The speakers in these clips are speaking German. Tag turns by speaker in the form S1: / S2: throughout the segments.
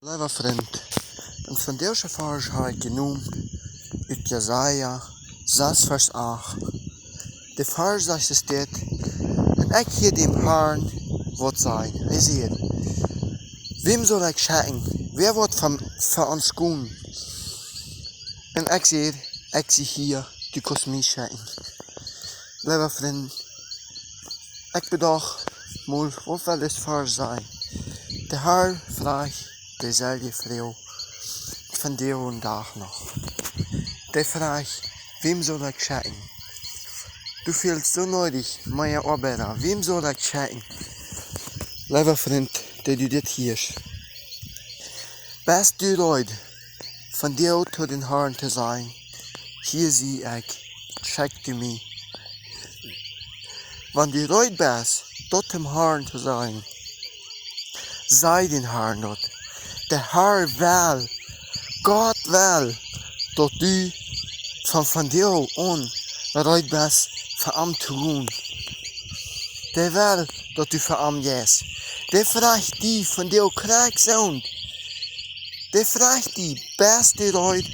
S1: Lieve vriend, en van deze vers heb ik genoemd uit Jesaja 6 vers 8. De vers zegt staat, en ik hier dem Herrn wat zijn. Hij zegt, wem zal ik schicken? Wer wordt voor ons komen? En ik zeg, ik zie hier, du kannst mich schicken. Lieve vriend, ik bedacht, wat wil dit vers zijn? De Herr vraagt dezelfde vrouw van deze dag nog. De vraagt, wem zal ik schicken? Du fehlst so nodig, meine Arbeiter, wem soll ich schicken? Lieber Freund, der du dit hier. Bist du Leute, von dir zu den Herrn zu sein? Hier zie ich, schick du mich. Wenn du Leute bist, dort dem Herrn zu sein, sei den Herrn dort. Der Herr will, Gott will, dass du von dir an bereit bist, für ihn zu tun. Der will, dass du für ihn gehst. Der fragt dich von dir krank sind. Der fragt dich, bist du bereit,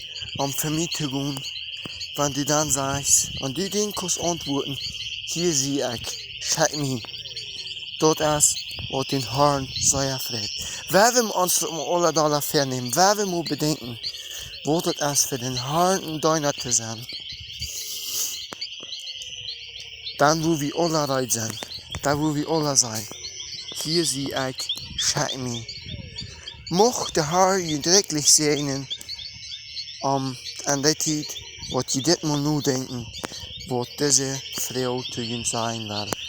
S1: für mich zu tun? Wenn du dann sagst, und du den kannst antworten, hier sehe ich, schick mich. Dort ist, was den Herrn sehr freut. Wer will uns um alle Dollar vernehmen? Wer will nur bedenken, wo das ist für den Herrn ein Deuner zu sein? Dann, wo wir alle rein sind, da wo wir alle sein, hier sehe ich, schick mich. Mocht der Herr je wirklich segnen, an der Zeit, was je dit mal nur denken, was diese Frau zu ihm sein wird.